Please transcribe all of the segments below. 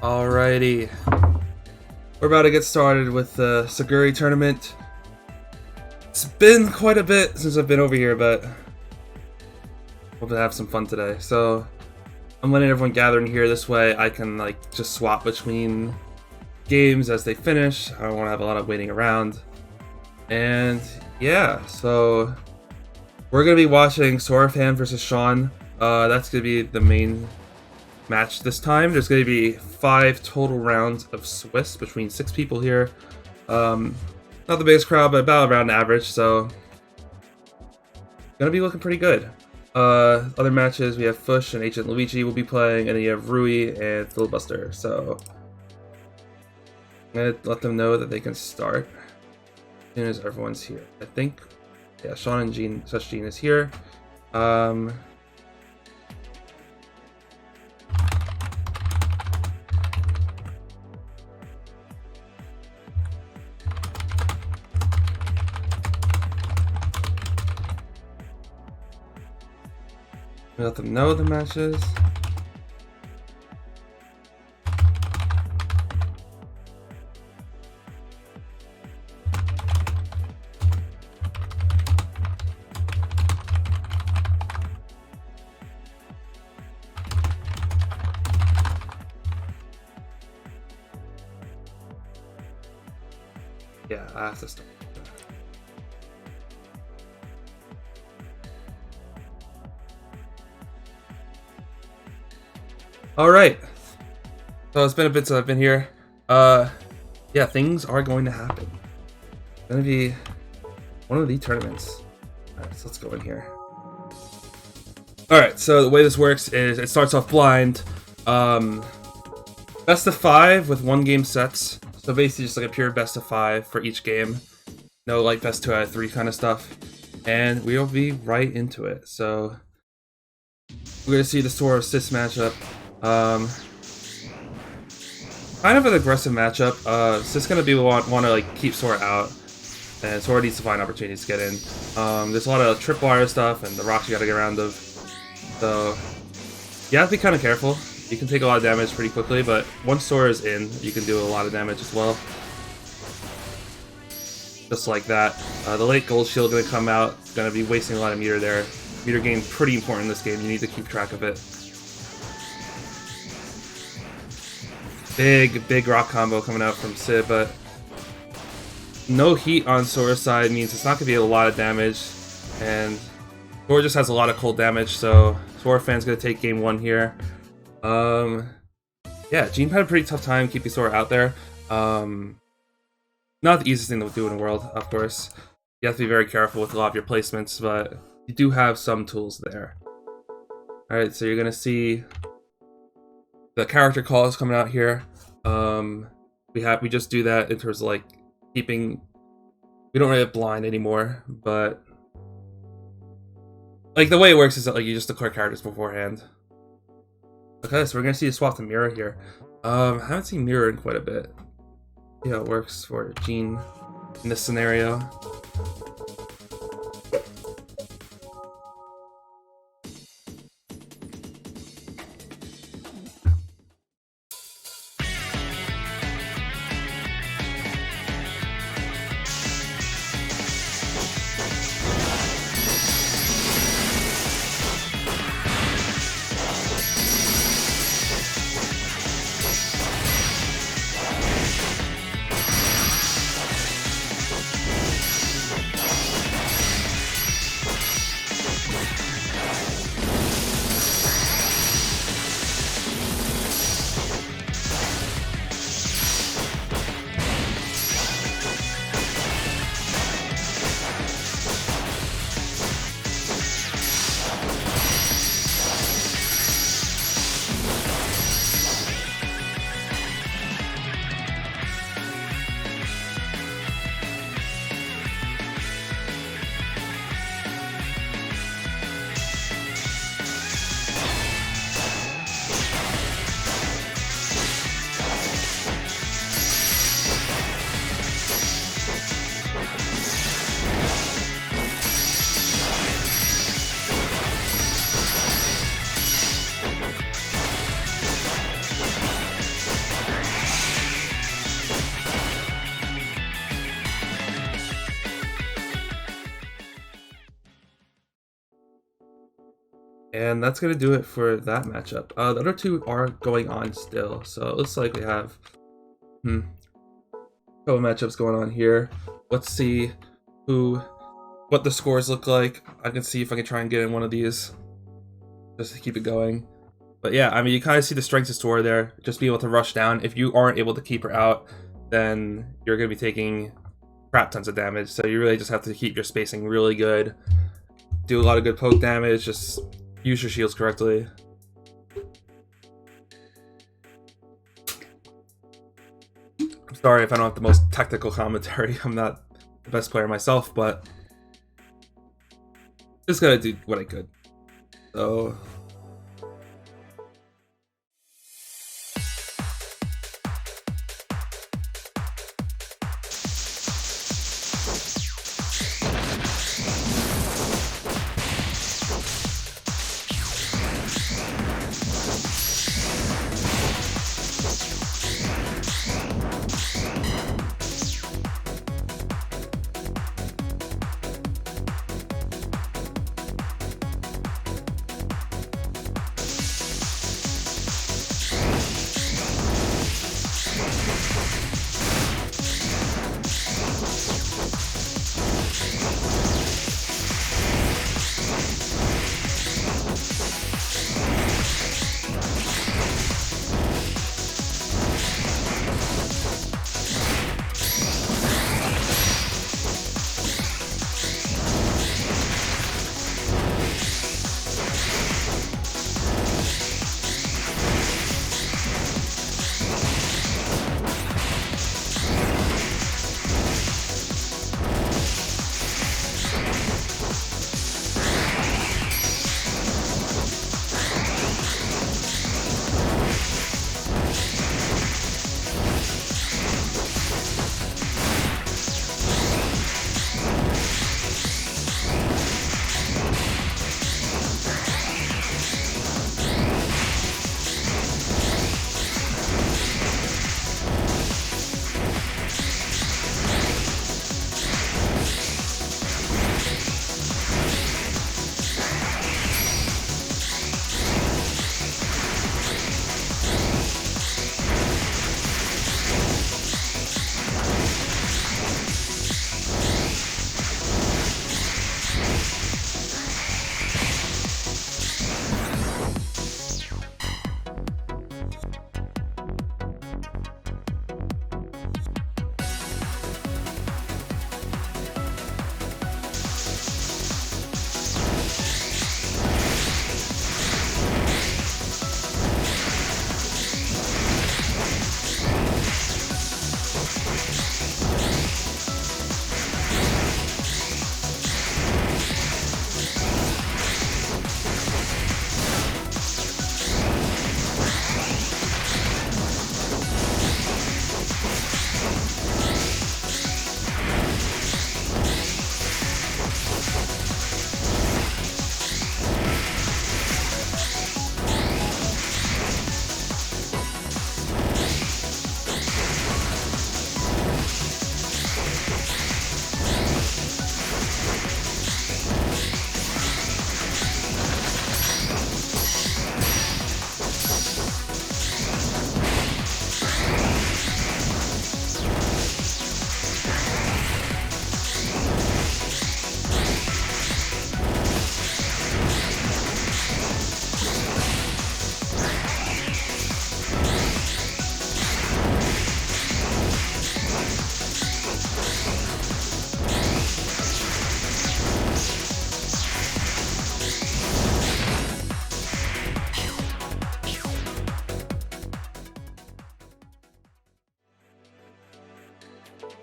Alrighty, we're about to get started with the Saguri tournament. It's been quite a bit since I've been over here, but hope to have some fun today. So I'm letting everyone gather in here. This way I can just swap between games as they finish. I don't want to have a lot of waiting around. And yeah, so we're gonna be watching Sorafan versus Sean. That's gonna be the main match this time. There's going to be 5 total rounds of Swiss between 6 people here. Not the biggest crowd, but about around average, so gonna be looking pretty good. Other matches, we have Fush and Agent Luigi will be playing, and then you have Rui and Filibuster. So I'm gonna let them know that they can start as soon as everyone's here. I think, yeah, Sean and Jean is here. Let them know the matches. Yeah, I have to start. Alright, so it's been a bit since I've been here. Yeah, things are going to happen. It's gonna be one of the tournaments. Alright, so let's go in here. Alright, so the way this works is it starts off blind. Best of 5 with 1 game sets. So basically just like a pure best of 5 for each game. No best 2 out of 3 kind of stuff. And we'll be right into it. So we're gonna see the Sora Sis matchup. Kind of an aggressive matchup. Sis gonna be want to keep Sora out, and Sora needs to find opportunities to get in. There's a lot of tripwire stuff and the rocks you gotta get around of. So you have to be kind of careful. You can take a lot of damage pretty quickly, but once Sora is in, you can do a lot of damage as well. Just like that. The late gold shield gonna come out. Gonna be wasting a lot of meter there. Meter gain pretty important in this game. You need to keep track of it. Big rock combo coming out from Sid, but no heat on Sora's side means it's not gonna be a lot of damage, and Sora just has a lot of cold damage, so Sorafan's gonna take game 1 here. Yeah, Jean had a pretty tough time keeping Sora out there. Not the easiest thing to do in the world, of course. You have to be very careful with a lot of your placements, but you do have some tools there. Alright, so you're gonna see the character calls coming out here. We just do that in terms of keeping. We don't really have blind anymore, but the way it works is that you just declare characters beforehand. Okay, so we're gonna see a swap to mirror here. I haven't seen mirror in quite a bit. See how it works for Jean in this scenario. And that's going to do it for that matchup. The other two are going on still, so it looks like we have a couple matchups going on here. Let's see what the scores look like. I can see if I can try and get in one of these just to keep it going. But yeah, I mean, you kind of see the strengths of Sora there. Just be able to rush down. If you aren't able to keep her out, then you're going to be taking crap tons of damage. So you really just have to keep your spacing really good. Do a lot of good poke damage. Just use your shields correctly. I'm sorry if I don't have the most technical commentary. I'm not the best player myself, but just gotta do what I could. So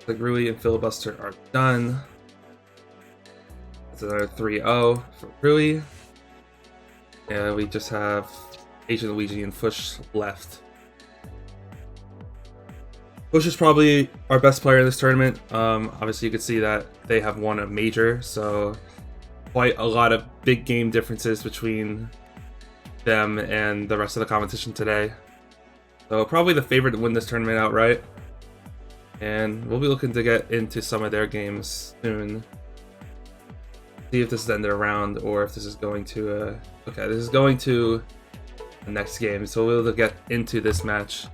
the Rui and Filibuster are done. That's another 3-0 for Rui. And we just have Agent Luigi and Fush left. Fush is probably our best player in this tournament. Obviously, you can see that they have won a major, so quite a lot of big game differences between them and the rest of the competition today. So probably the favorite to win this tournament outright. And we'll be looking to get into some of their games soon. See if this is the end of the round or if this is going to Okay, this is going to the next game, so we'll get into this match.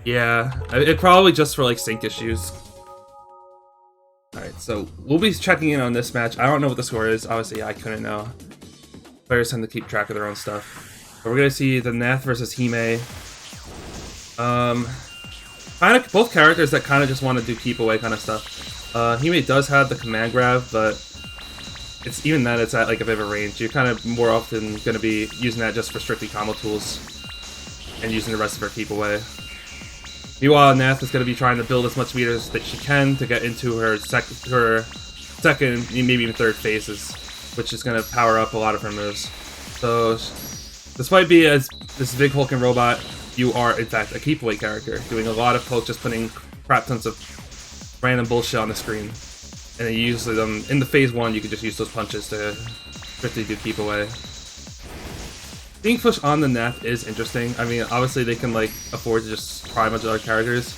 Yeah, it probably just for like sync issues. Alright, so we'll be checking in on this match. I don't know what the score is. Obviously, I couldn't know. Players tend to keep track of their own stuff. But we're gonna see the Nath versus Hime. Kind of both characters that kind of just want to do keep away kind of stuff. Hime does have the command grab, but it's even then it's at like a bit of a range. You're kind of more often going to be using that just for strictly combo tools and using the rest of her keep away. Meanwhile, Nath is going to be trying to build as much meters that she can to get into her second, maybe even third phases, which is going to power up a lot of her moves. So, despite being as this big hulking robot, you are in fact a keep away character, doing a lot of poke, just putting crap tons of random bullshit on the screen. And then you usually them in the phase 1, you can just use those punches to strictly do keep away. Being pushed on the Nath is interesting. I mean, obviously they can like afford to just try a bunch of other characters.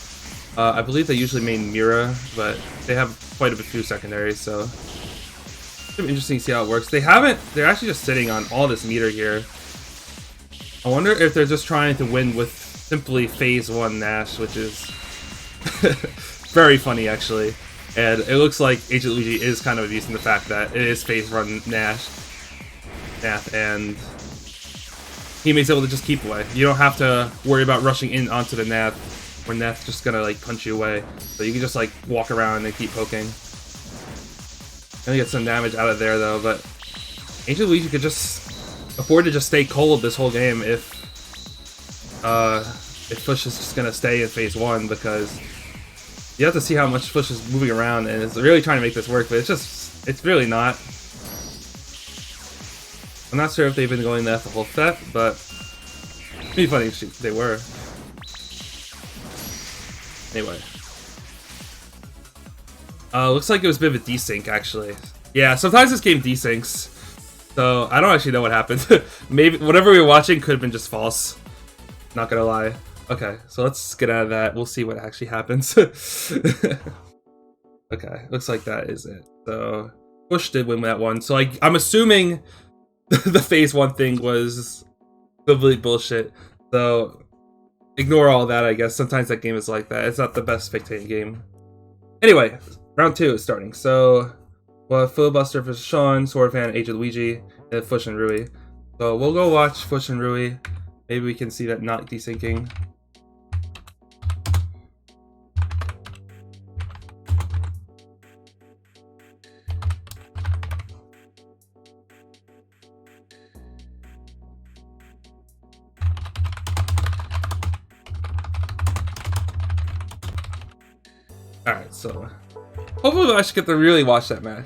I believe they usually main Mira, but they have quite a few secondaries, so it's interesting to see how it works. They're actually just sitting on all this meter here. I wonder if they're just trying to win with simply phase 1 Nash, which is very funny actually. And it looks like Agent Luigi is kind of abusing the fact that it is phase 1 Nath, and he makes able to just keep away. You don't have to worry about rushing in onto the Nath, where Nath's just gonna like punch you away. So you can just like walk around and keep poking. Gonna get some damage out of there though, but Agent Luigi could just afford to just stay cold this whole game if Push is just gonna stay in phase 1, because you have to see how much Push is moving around, and it's really trying to make this work, but it's really not. I'm not sure if they've been going that the whole set, but it'd be funny if they were. Anyway. Looks like it was a bit of a desync, actually. Yeah, sometimes this game desyncs, so I don't actually know what happened. Maybe whatever we were watching could have been just false. Not gonna lie. Okay, so let's get out of that. We'll see what actually happens. Okay, looks like that is it. So Push did win that one. So I'm assuming the phase 1 thing was complete bullshit. So ignore all that, I guess. Sometimes that game is like that. It's not the best spectating game. Anyway, round 2 is starting. So we'll have Filibuster versus Sean, Swordfan, Agent Luigi, and Fush and Rui. So we'll go watch Fush and Rui. Maybe we can see that not desyncing. Alright, so hopefully I should get to really watch that match.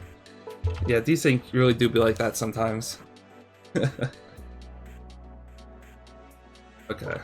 Yeah, desync really do be like that sometimes. Okay.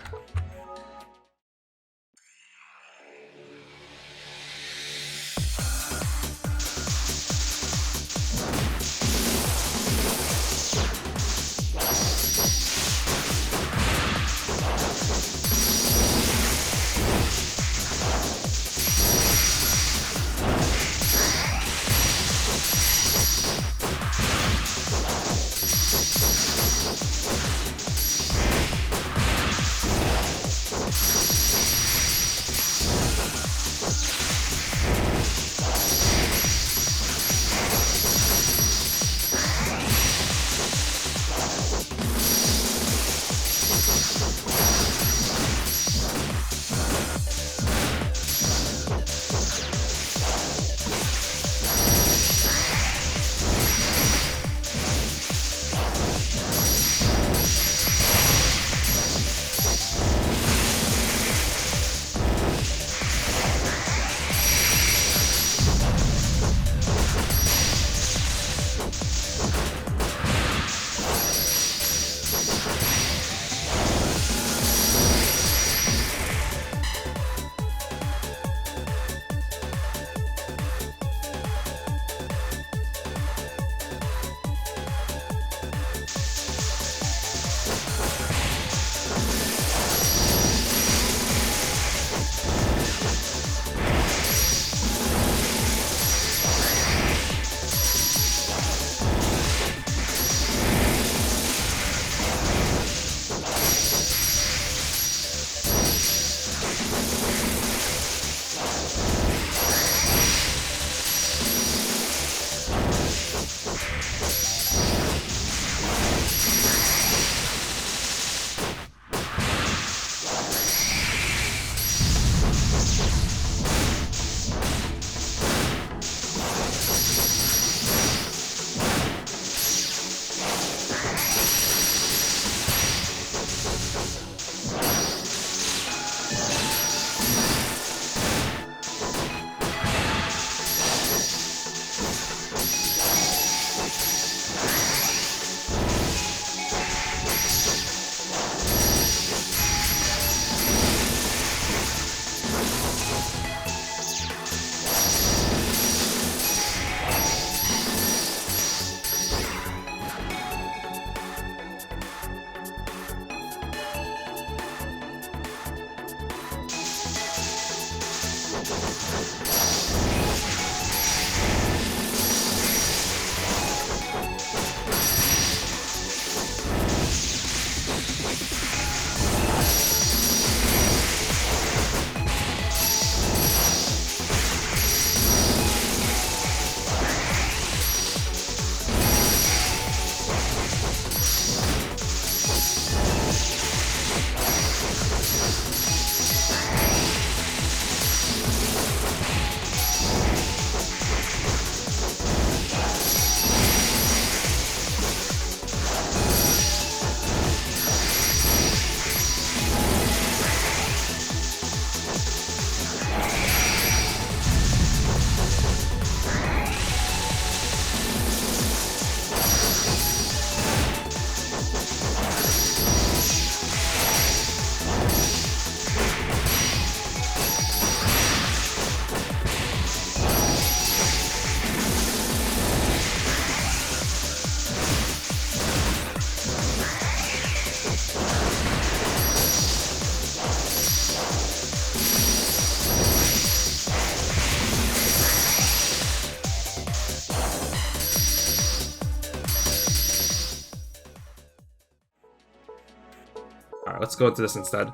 let's go into this instead.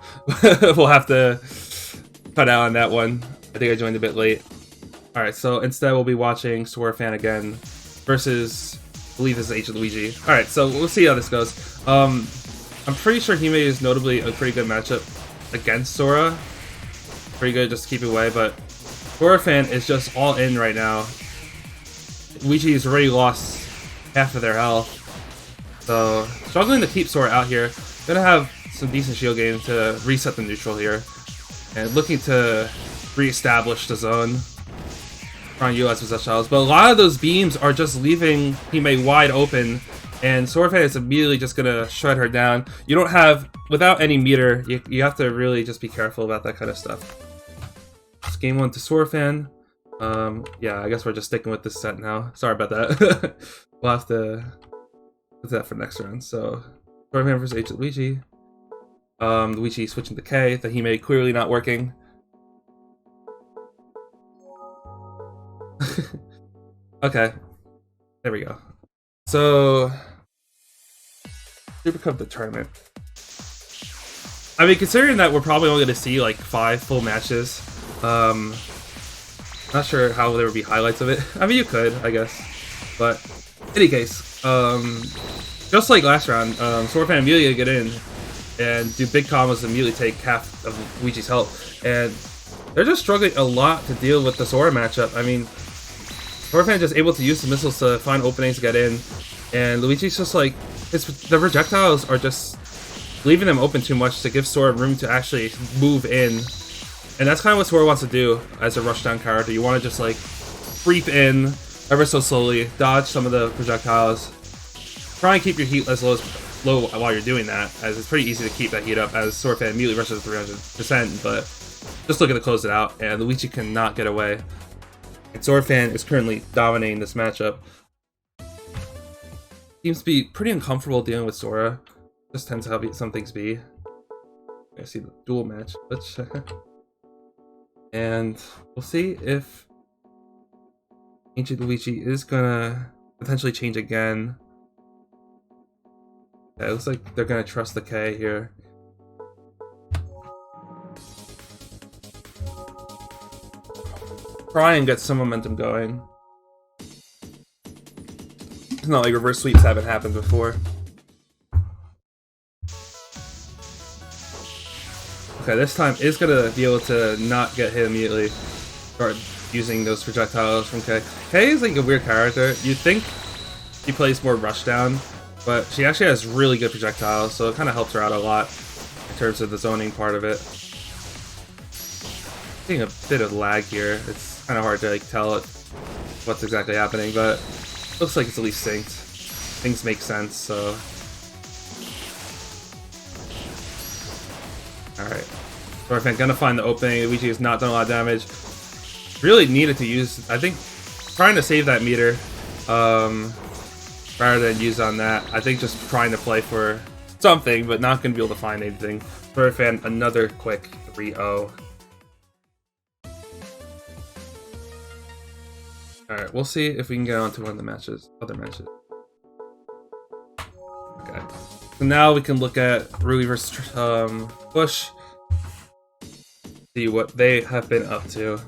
We'll have to cut out on that one. I think I joined a bit late. Alright, so instead we'll be watching Sora Fan again versus, I believe this is H Luigi. Alright, so we'll see how this goes. I'm pretty sure Hime is notably a pretty good matchup against Sora. Pretty good just to keep it away, but Sora Fan is just all in right now. Luigi has already lost half of their health. So, struggling to keep Sora out here. Gonna have some decent shield gain to reset the neutral here. And looking to re-establish the zone. Trying to utilize projectiles. But a lot of those beams are just leaving Hime wide open. And Sora Fan is immediately just gonna shred her down. You don't have, without any meter, you have to really just be careful about that kind of stuff. It's game 1 to Sora Fan. Yeah, I guess we're just sticking with this set now. Sorry about that. We'll have to put that for next round. So, Sora Fan versus H Luigi. Luigi switching to K. The Hime clearly not working. Okay. There we go. So, Super Cup the tournament. I mean, considering that we're probably only going to see like 5 full matches, not sure how there would be highlights of it. I mean, you could, I guess. But, in any case, just like last round, Sora Fan immediately get in and do big combos and immediately take half of Luigi's health. And they're just struggling a lot to deal with the Sora matchup. I mean, Sora Fan just able to use the missiles to find openings to get in, and Luigi's just like, the projectiles are just leaving them open too much to give Sora room to actually move in. And that's kind of what Sora wants to do as a rushdown character. You want to just like creep in ever so slowly, dodge some of the projectiles, try and keep your heat as low while you're doing that, as it's pretty easy to keep that heat up as Sora Fan immediately rushes 300%, but just looking to close it out, and Luigi cannot get away. And Sora Fan is currently dominating this matchup. Seems to be pretty uncomfortable dealing with Sora. Just tends to have some things be. I see the dual match, and we'll see if Ancient Luigi is gonna potentially change again. Yeah, it looks like they're gonna trust the K here. Try and get some momentum going. It's not like reverse sweeps haven't happened before. Okay, this time is gonna be able to not get hit immediately. Start using those projectiles from K. K is like a weird character. You'd think she plays more rushdown, but she actually has really good projectiles, so it kind of helps her out a lot in terms of the zoning part of it. Seeing a bit of lag here. It's kind of hard to like tell what's exactly happening, but looks like it's at least synced. Things make sense, so. Alright. Sora Fan gonna find the opening. Luigi has not done a lot of damage. Really needed to use, I think, trying to save that meter rather than use on that. I think just trying to play for something, but not gonna be able to find anything. Sora Fan, another quick 3-0. Alright, we'll see if we can get on to one of the matches, other matches. Okay. So now we can look at Rui versus Bush. See what they have been up to.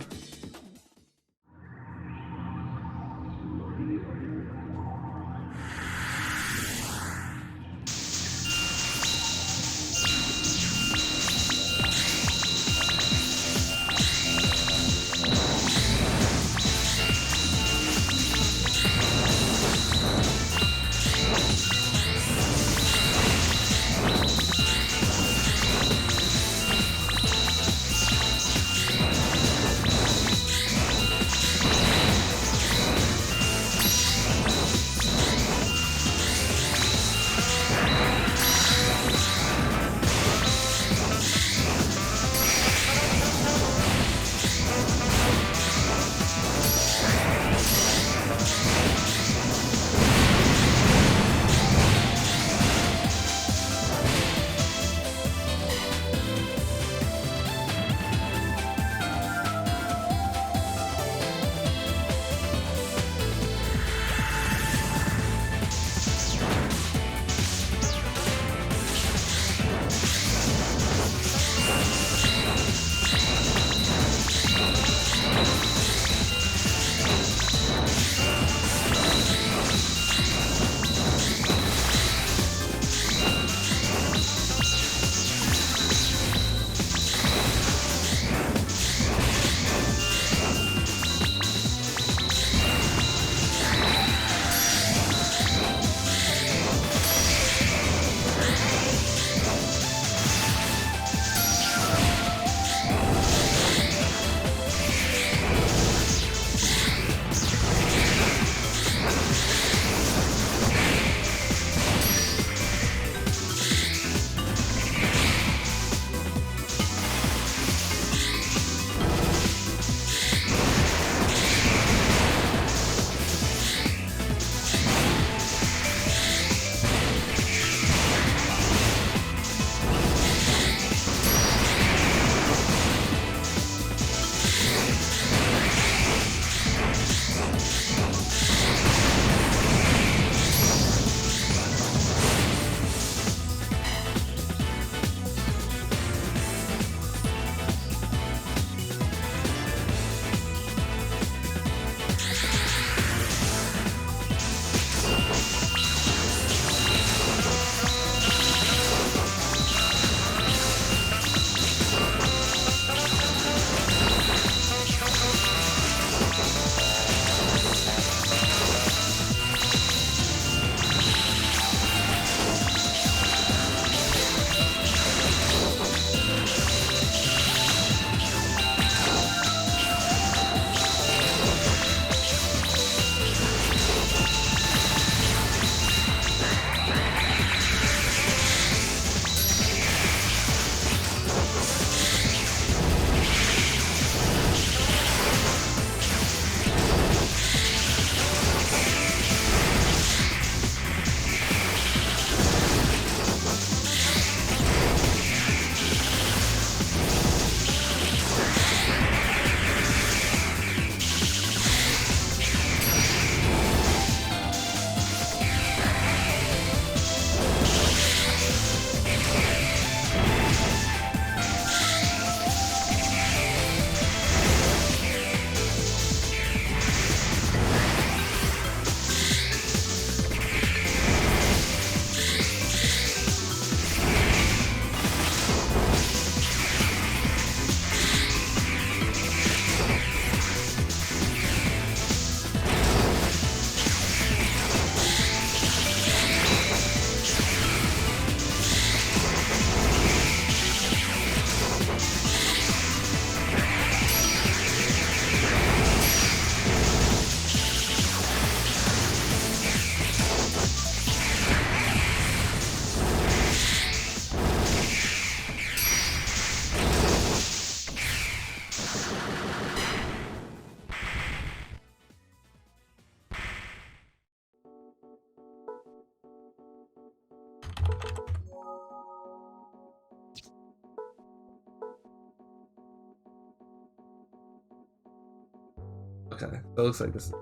Okay, so it looks like this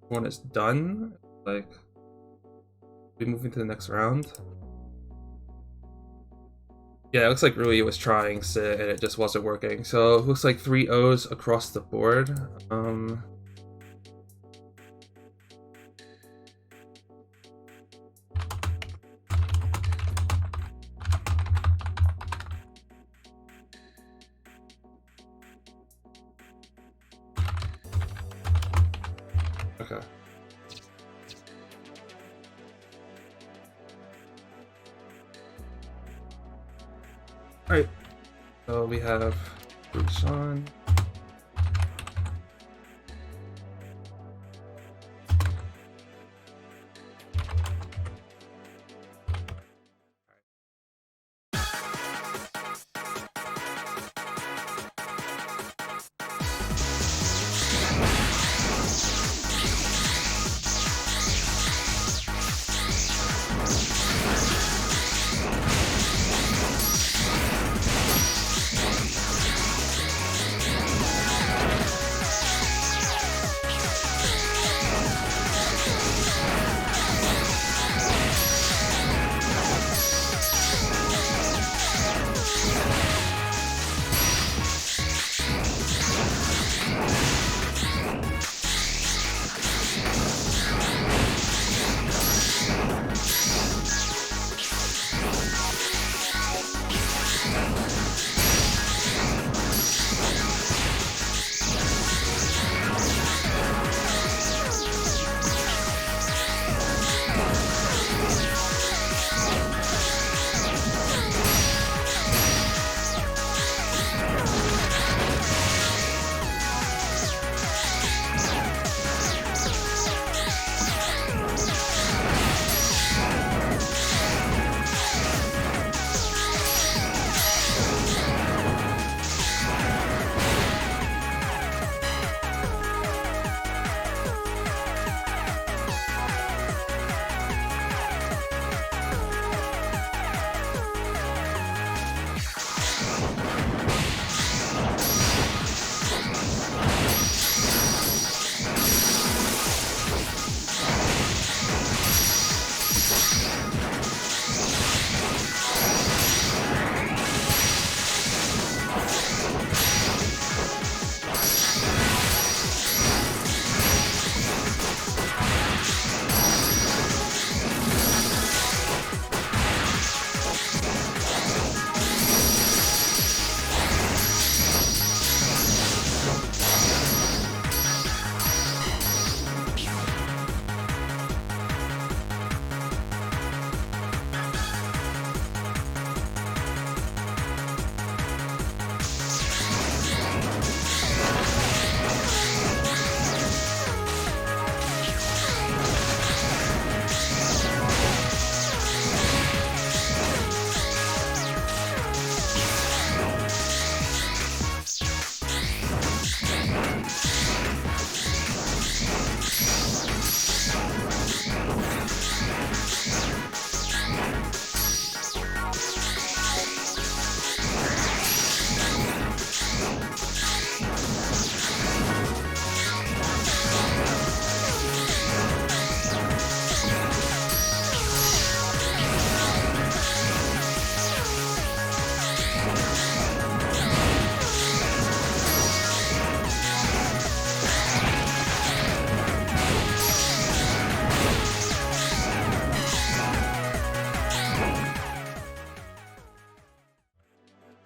one is done. Like, we moving to the next round. Yeah, it looks like Rui was trying sit and it just wasn't working. So it looks like 3 O's across the board. Okay. Alright, so we have Busan.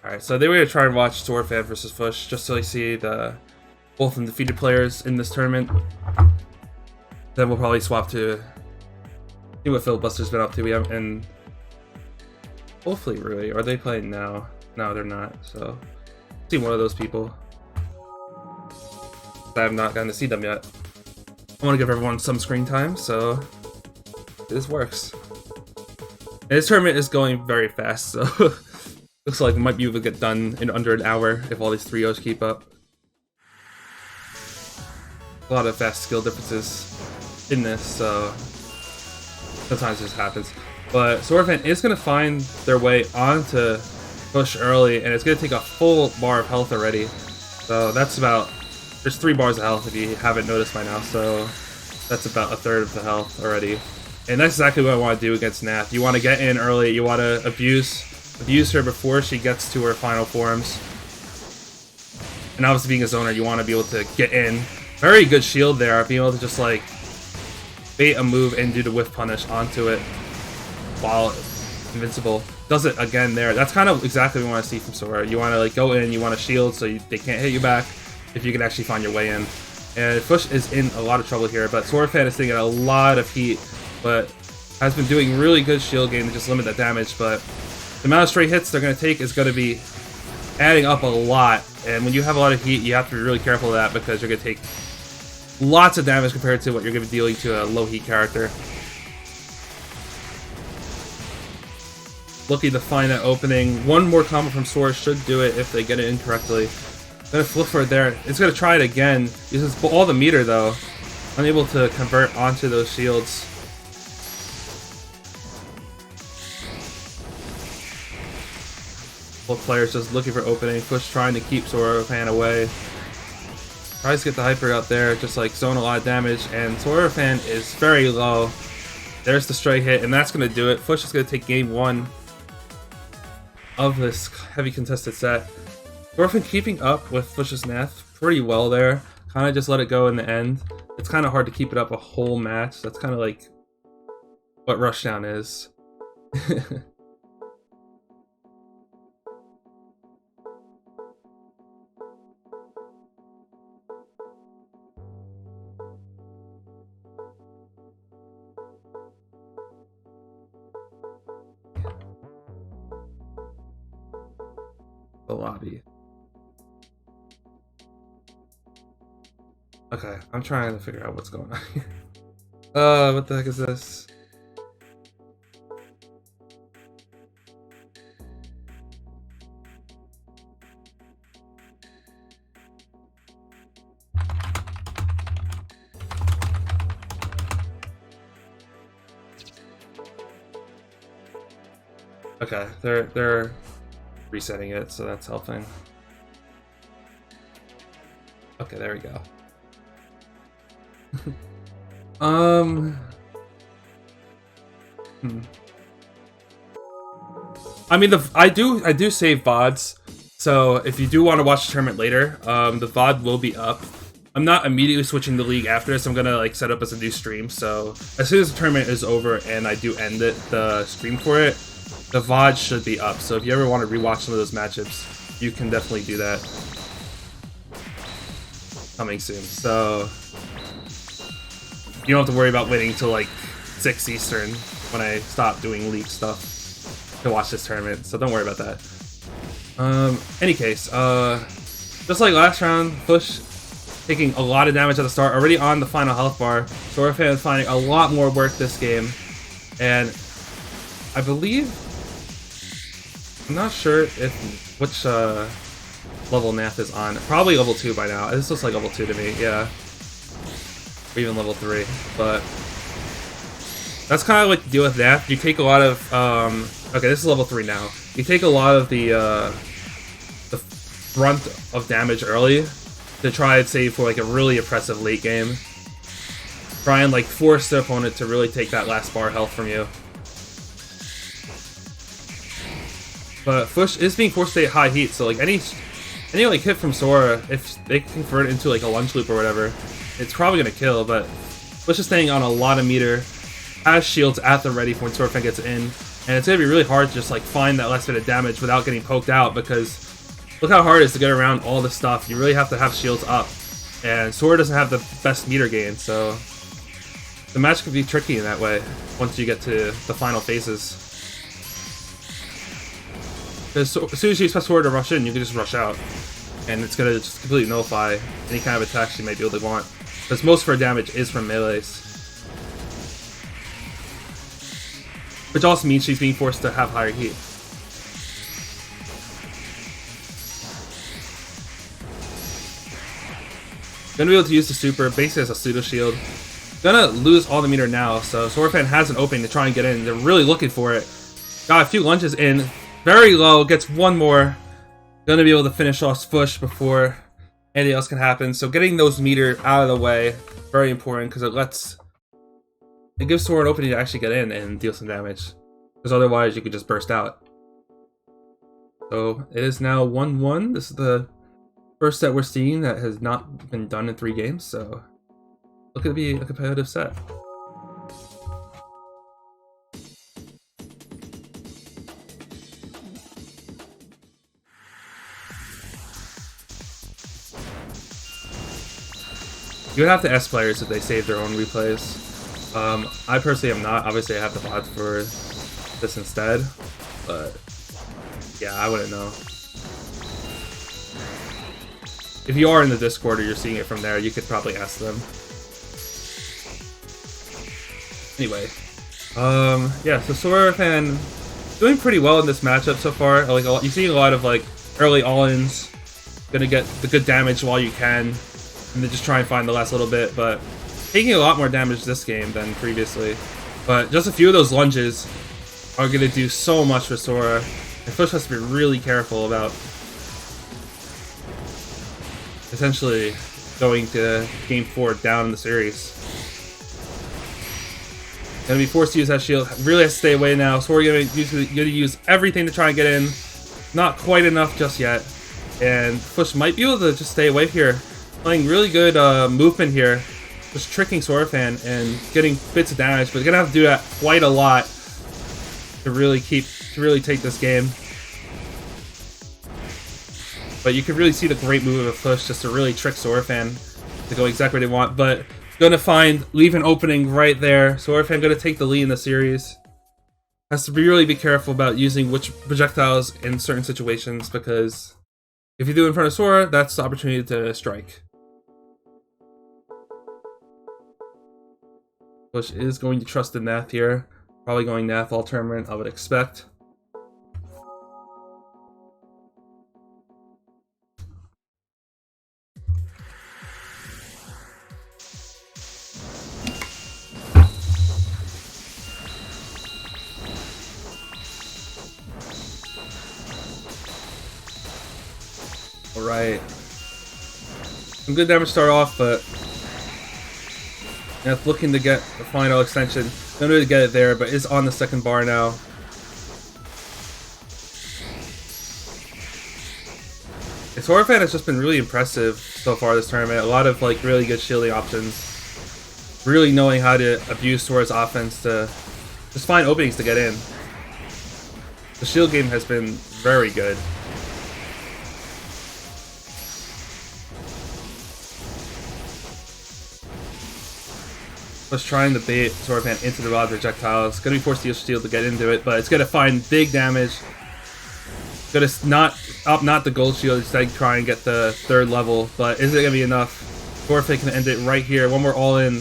Alright, so they were gonna try and watch Swordfan versus Fush just so you see the both undefeated players in this tournament. Then we'll probably swap to see what Filibuster's been up to. We haven't, and hopefully, really, are they playing now? No, they're not. So, see one of those people. I have not gotten to see them yet. I want to give everyone some screen time, so this works. And this tournament is going very fast, so looks like we might be able to get done in under an hour if all these 3-0s keep up. A lot of fast skill differences in this, so sometimes this happens. But Swordfan is going to find their way onto Push early, and it's going to take a full bar of health already. So that's about There's 3 bars of health if you haven't noticed by now, so that's about a third of the health already. And that's exactly what I want to do against Nath. You want to get in early, you want to abuse her before she gets to her final forms. And obviously being a zoner, you want to be able to get in. Very good shield there, being able to just like bait a move and do the whiff punish onto it while invincible. Does it again there. That's kind of exactly what we want to see from Sora. You want to like go in, you want to shield so they can't hit you back if you can actually find your way in. And Fush is in a lot of trouble here, but Sorafan is taking a lot of heat, but has been doing really good shield game to just limit that damage, but the amount of straight hits they're going to take is going to be adding up a lot, and when you have a lot of heat, you have to be really careful of that because you're going to take lots of damage compared to what you're going to be dealing to a low heat character. Looking to find that opening. One more combo from Sora should do it if they get it incorrectly. Gonna flip for it there. It's gonna try it again. Uses all the meter though. Unable to convert onto those shields. Both players just looking for opening. Push trying to keep Sorafan away. Tries to get the hyper out there, just like zone a lot of damage, and Sorafan is very low. There's the straight hit, and that's gonna do it. Push is gonna take game 1 of this heavy contested set. Sorafan keeping up with Fush's Nath pretty well there. Kind of just let it go in the end. It's kind of hard to keep it up a whole match. That's kind of like what Rushdown is. The lobby. Okay, I'm trying to figure out what's going on here. What the heck is this? Okay, they're resetting it, so that's helping. Okay, there we go. I mean, I do save VODs, so if you do want to watch the tournament later, the VOD will be up. I'm not immediately switching the league after this. I'm gonna like set up as a new stream, so as soon as the tournament is over and I do end the stream for it, the VOD should be up. So if you ever want to rewatch some of those matchups, you can definitely do that. Coming soon, so you don't have to worry about waiting until like 6 Eastern when I stop doing league stuff to watch this tournament, so don't worry about that. Any case, just like last round, Push taking a lot of damage at the start, already on the final health bar. Sorafan is finding a lot more work this game, and I believe, I'm not sure if which level Nath is on. Probably level 2 by now. This looks like level 2 to me, yeah. Or even level 3, but that's kind of like the deal with Nath. You take a lot of, okay, this is level 3 now. You take a lot of the brunt of damage early to try and save for like a really oppressive late game. Try and like force the opponent to really take that last bar health from you. But Fush is being forced to stay at high heat, so like any like hit from Sora, if they convert it into like a lunge loop or whatever, it's probably gonna kill. But Fush is staying on a lot of meter, has shields at the ready for when Sorafan gets in, and it's gonna be really hard to just like find that last bit of damage without getting poked out, because look how hard it is to get around all this stuff. You really have to have shields up, and Sora doesn't have the best meter gain, so the match could be tricky in that way once you get to the final phases. Because as soon as you expect Sora to rush in, you can just rush out, and it's gonna just completely nullify any kind of attack she might be able to want. Because most of her damage is from melees, which also means she's being forced to have higher heat. Gonna be able to use the super basically as a pseudo shield. Gonna lose all the meter now, so Sorafan has an opening to try and get in. They're really looking for it. Got a few lunges in. Very low, gets one more. Gonna be able to finish off Fush before anything else can happen. So getting those meter out of the way, very important, because it gives Sora an opening to actually get in and deal some damage. Because otherwise you could just burst out. So it is now 1-1. This is the first set we're seeing that has not been done in 3 games, so look to be a competitive set. You would have to ask players if they save their own replays. I personally am not. Obviously I have the VODs for this instead, but yeah, I wouldn't know. If you are in the Discord or you're seeing it from there, you could probably ask them. Anyway, yeah, so Sora fan doing pretty well in this matchup so far. Like, you're seeing a lot of like early all-ins, gonna get the good damage while you can, and then just try and find the last little bit. But taking a lot more damage this game than previously. But just a few of those lunges are gonna do so much for Sora. And Push has to be really careful about essentially going to game 4 down in the series. Gonna be forced to use that shield. Really has to stay away now. So we're gonna use everything to try and get in. Not quite enough just yet. And Push might be able to just stay away here. Playing really good movement here. Just tricking Sora fan and getting bits of damage, but gonna have to do that quite a lot to really take this game. But you can really see the great move of a Push just to really trick Sora fan to go exactly where they want. But gonna leave an opening right there. Sora fan gonna take the lead in the series. Has to really be careful about using which projectiles in certain situations, because if you do it in front of Sora, that's the opportunity to strike. Push is going to trust the Nath here. Probably going Nath all tournament, I would expect. Alright. Some good damage to start off, but Nath looking to get the final extension. Don't really get it there, but is on the second bar now. Sora fan has just been really impressive so far this tournament. A lot of like really good shielding options. Really knowing how to abuse Sora's offense to just find openings to get in. The shield game has been very good. Just trying to bait Sora fan into the rod projectiles. Gonna be forced to use shield to get into it, but it's gonna find big damage. Gonna not the gold shield, instead try and get the 3rd level, but is it gonna be enough? Sora fan can end it right here. One more all in.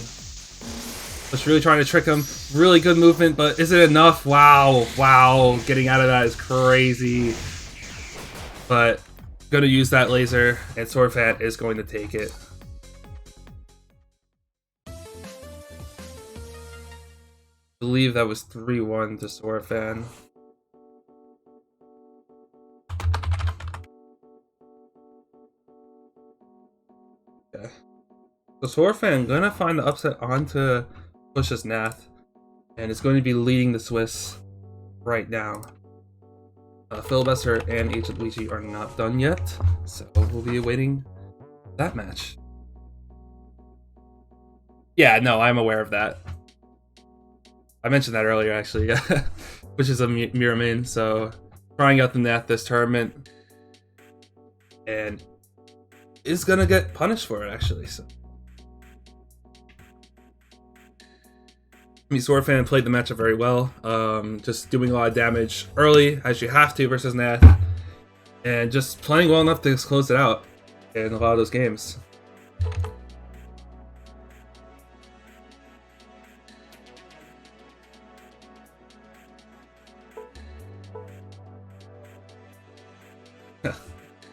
Just really trying to trick him. Really good movement, but is it enough? Wow, wow, getting out of that is crazy. But gonna use that laser, and Sora fan is going to take it. I believe that was 3-1 to Sora fan. Okay. So Sora fan gonna find the upset onto Push's Nath, and is going to be leading the Swiss right now. Filibuster and Agent Luigi are not done yet, so we'll be awaiting that match. Yeah, no, I'm aware of that. I mentioned that earlier, actually, which is a mirror main, so trying out the Nath this tournament, and is gonna get punished for it, actually. So, I mean, Sora fan played the matchup very well, just doing a lot of damage early, as you have to versus Nath, and just playing well enough to close it out in a lot of those games.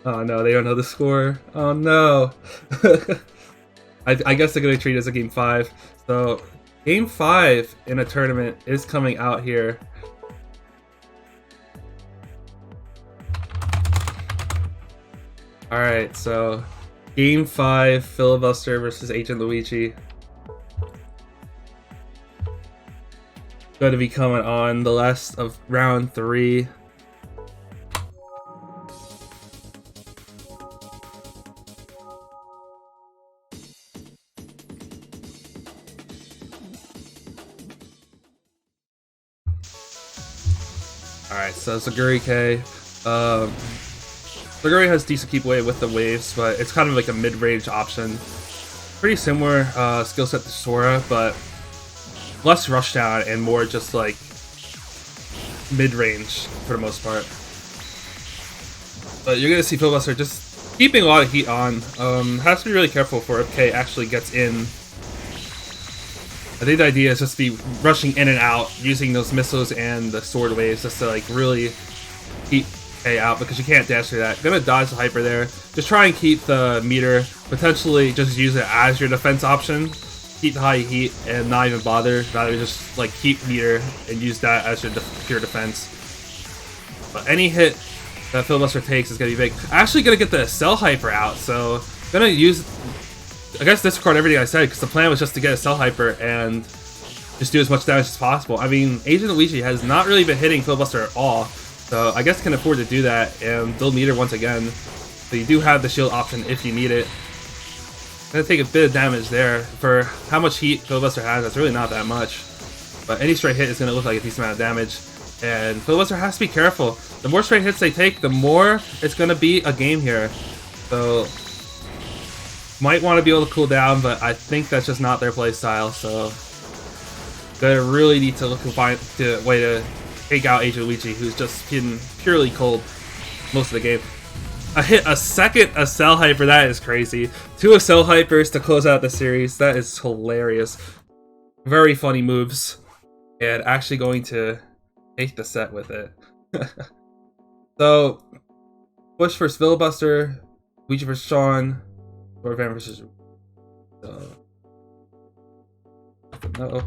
Oh no, they don't know the score. Oh no. I guess they're going to treat it as a game 5. So, game 5 in a tournament is coming out here. Alright, so Game 5, Filibuster versus Agent Luigi. Going to be coming on the last of round 3. Alright, so Zaguri K. Zaguri has decent keep weight with the waves, but it's kind of like a mid-range option. Pretty similar skill set to Sora, but less rushdown and more just like mid-range for the most part. But you're gonna see Filibuster just keeping a lot of heat on. Has to be really careful for if K actually gets in. I think the idea is just to be rushing in and out, using those missiles and the sword waves just to like really keep K out, because you can't dash through that. Gonna dodge the hyper there. Just try and keep the meter. Potentially just use it as your defense option. Keep the high heat and not even bother. Rather just like keep meter and use that as your pure defense. But any hit that Filibuster takes is gonna be big. Actually gonna get the Cell Hyper out, so gonna use, I guess, discard everything I said, because the plan was just to get a Cell Hyper and just do as much damage as possible. I mean, Agent Luigi has not really been hitting Filibuster at all, so I guess can afford to do that and build meter once again. So you do have the shield option if you need it. Gonna take a bit of damage there. For how much heat Filibuster has, that's really not that much. But any straight hit is gonna look like a decent amount of damage. And Filibuster has to be careful. The more straight hits they take, the more it's gonna be a game here. So might want to be able to cool down, but I think that's just not their play style. So they really need to look to find a way to take out Agent Luigi, who's just been purely cold most of the game. I hit a second Cell Hyper, that is crazy. 2 Cell Hypers to close out the series, that is hilarious. Very funny moves. And actually going to take the set with it. So, Bush versus Filibuster, Luigi versus Sean, or Van versus... no.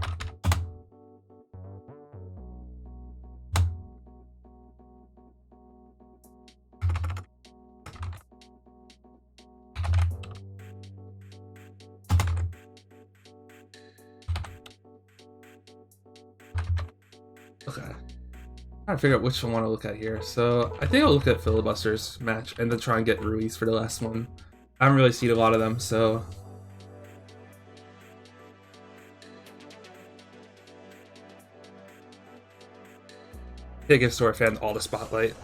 Okay. I'm trying to figure out which one I want to look at here. So I think I'll look at Filibuster's match and then try and get Ruiz for the last one. I haven't really seen a lot of them, so... I give Sora fan all the spotlight.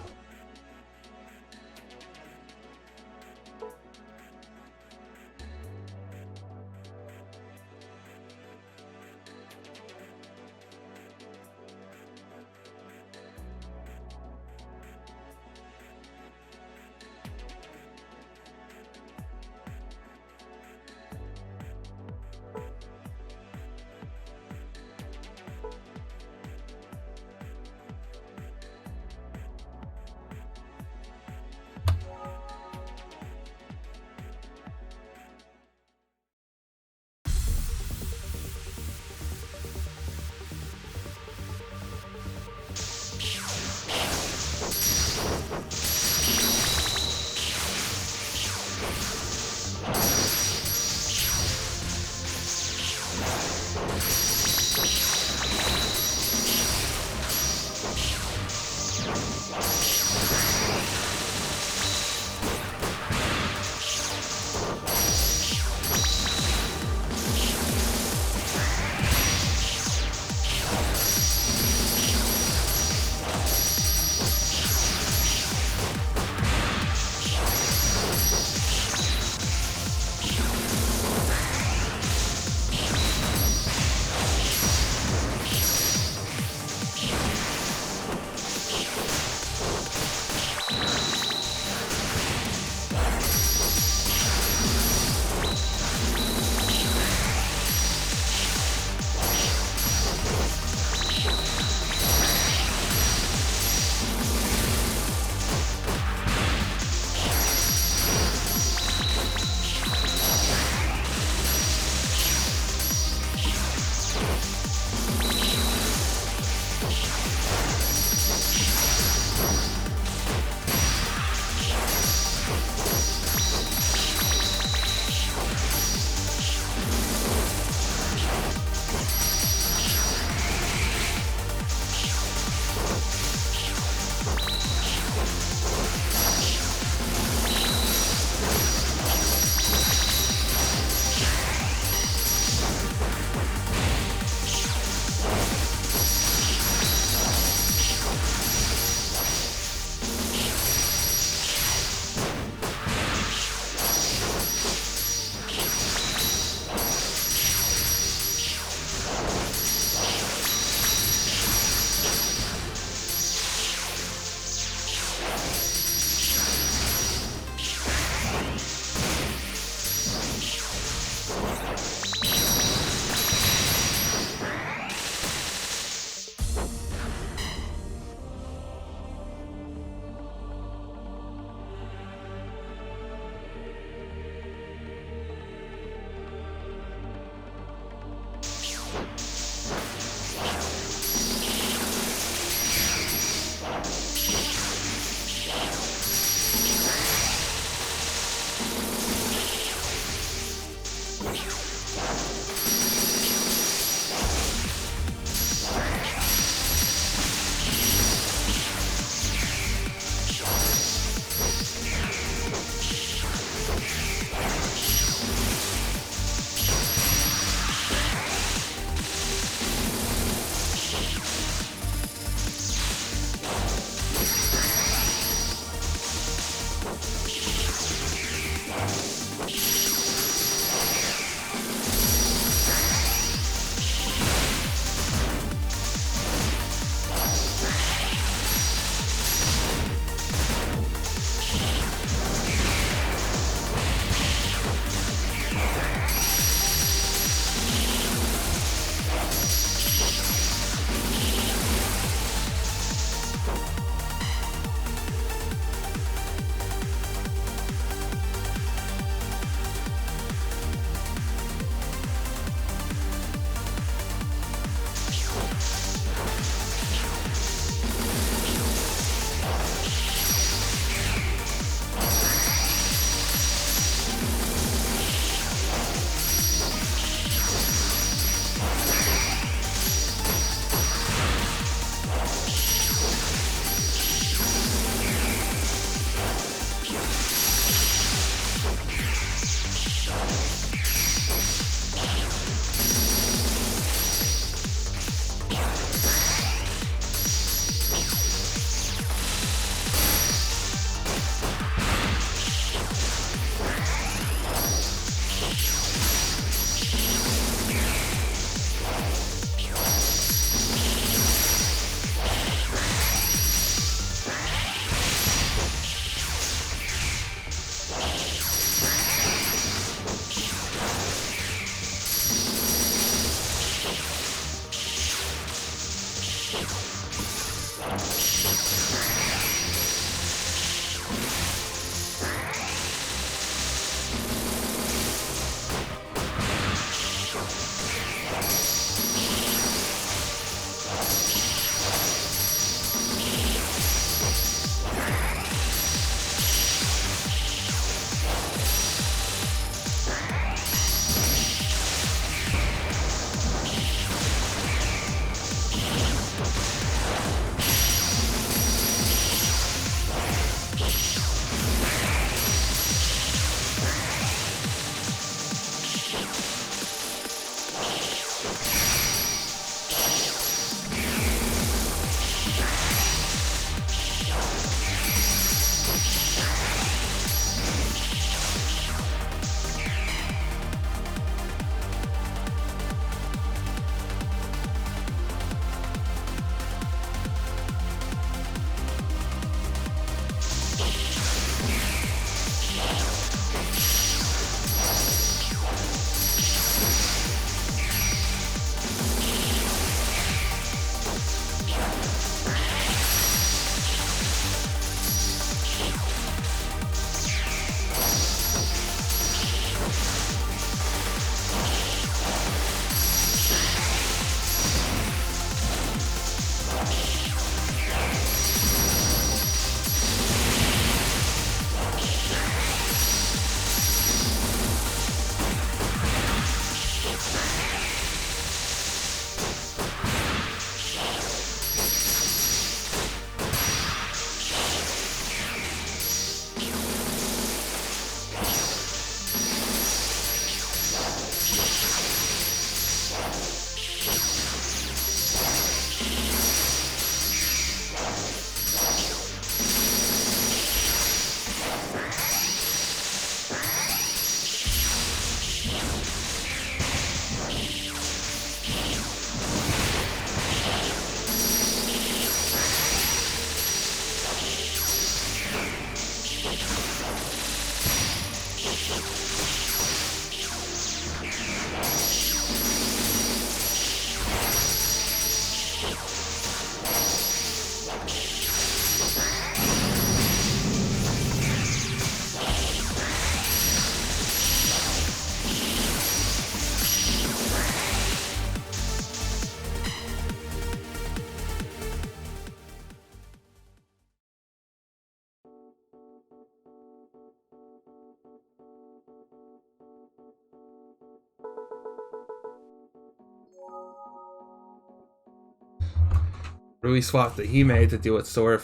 Rui swap that he made to deal with Sora.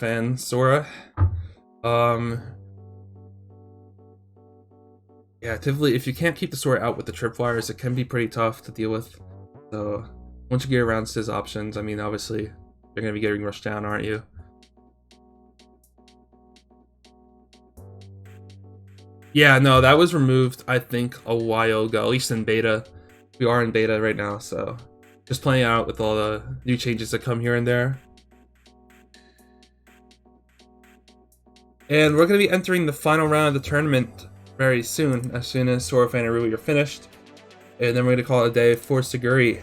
Yeah, typically if you can't keep the Sora out with the tripwires, it can be pretty tough to deal with. So once you get around to his options, I mean, obviously you're gonna be getting rushed down, aren't you? Yeah, no, that was removed, I think, a while ago, at least in beta. We are in beta right now, so just playing out with all the new changes that come here and there. And we're going to be entering the final round of the tournament very soon as Sorafan and Rui are finished. And then we're going to call it a day for Saguri.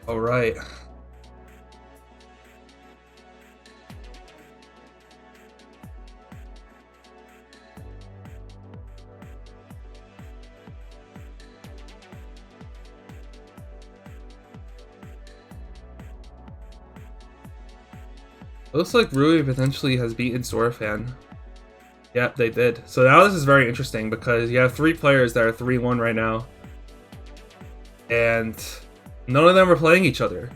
All right. Looks like Rui potentially has beaten Sorafan. Yep, they did. So now this is very interesting because you have 3 players that are 3-1 right now. And none of them are playing each other.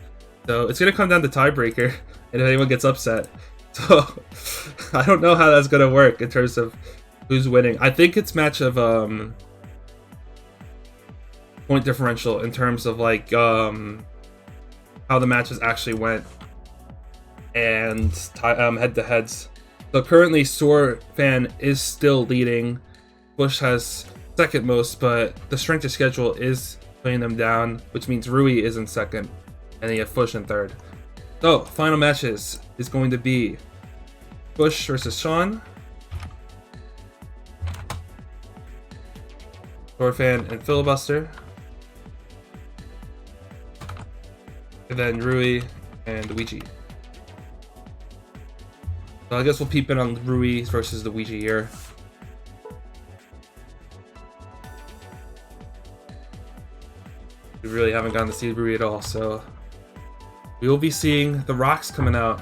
So it's going to come down to tiebreaker, and if anyone gets upset. So I don't know how that's going to work in terms of who's winning. I think it's match of point differential in terms of like how the matches actually went. And head-to-heads. So currently, Sorafan is still leading. Bush has second most, but the strength of schedule is putting them down, which means Rui is in second, and then you have Bush in third. So, final matches is going to be Bush versus Sean, Sorafan and Filibuster, and then Rui and Luigi. So I guess we'll peep in on Rui versus the Ouija here. We really haven't gotten to see Rui at all, so we will be seeing the rocks coming out.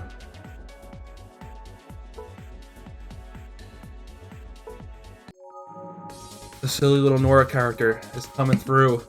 The silly little Nora character is coming through.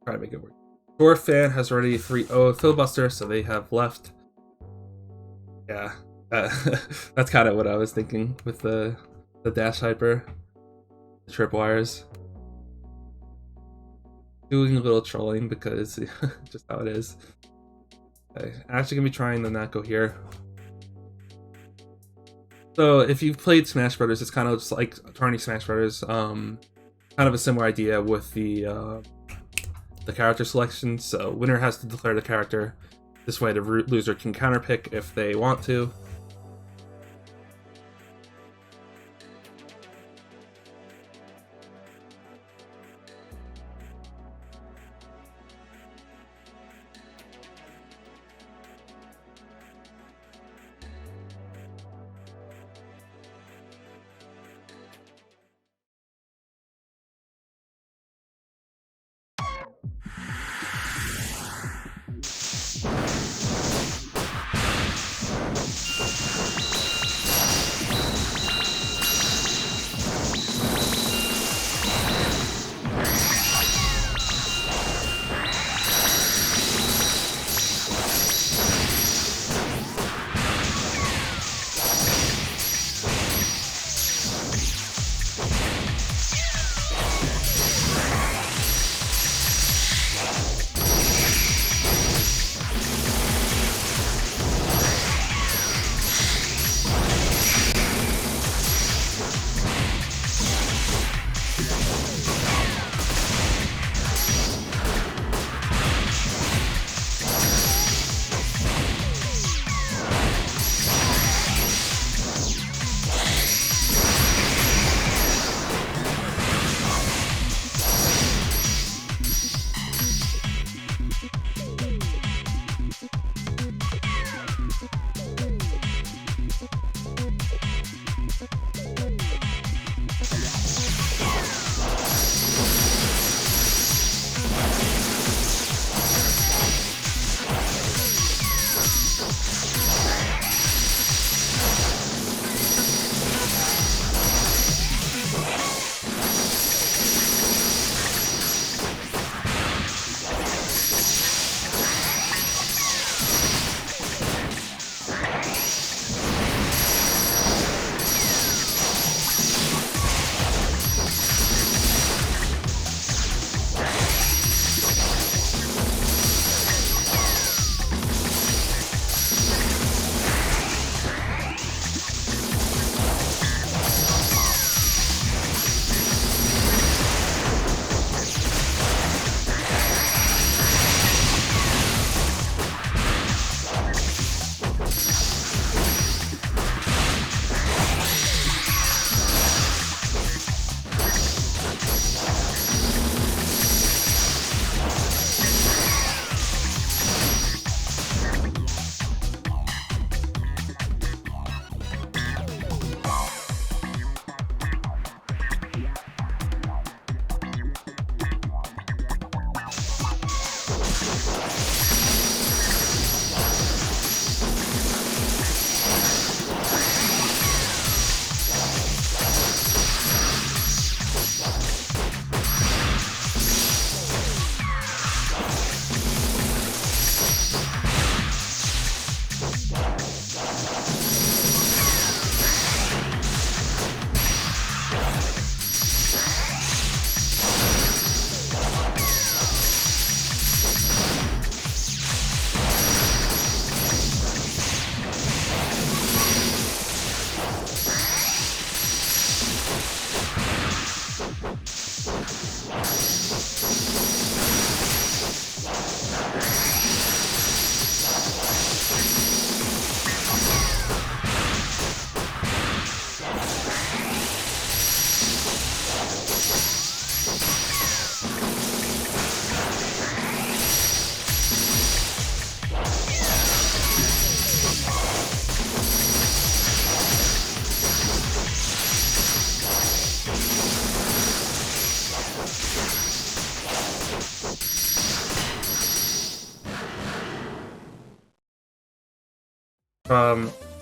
Try to make it work. Dwarfan has already 3-0 filibuster, so they have left. Yeah, that's kind of what I was thinking with the dash hyper, the tripwires. Doing a little trolling because just how it is. Okay, actually gonna be trying the Nako here. So if you've played Smash Brothers, it's kind of just like Tarny Smash Brothers. Kind of a similar idea with the character selection. So winner has to declare the character. This way the loser can counterpick if they want to.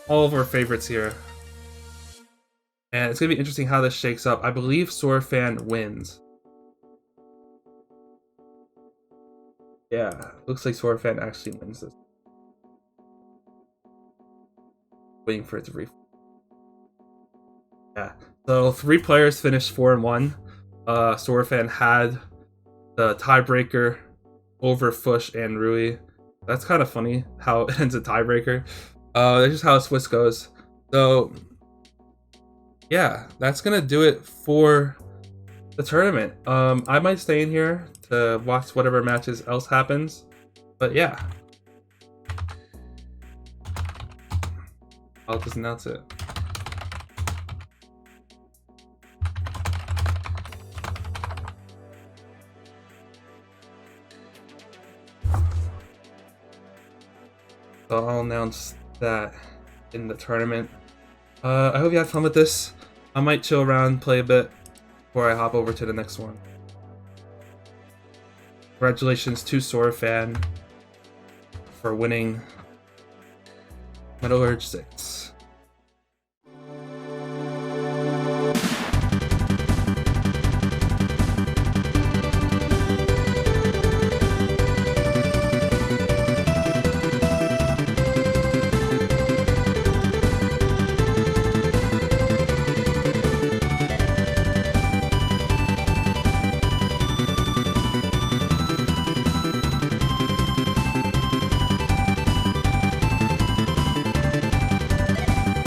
All of our favorites here. And it's going to be interesting how this shakes up. I believe Sorfan wins. Yeah, looks like Sorafan actually wins this. Waiting for it to refresh. Yeah. So 3 players finished 4-1. Sorafan had the tiebreaker over Fush and Rui. That's kind of funny how it ends a tiebreaker. That's just how Swiss goes. So yeah, that's gonna do it for the tournament. I might stay in here to watch whatever matches else happens. But yeah, I'll just announce it. So I'll announce that in the tournament. I hope you had fun with this. I might chill around, play a bit before I hop over to the next one. Congratulations to Sorafan for winning Metallurge 6.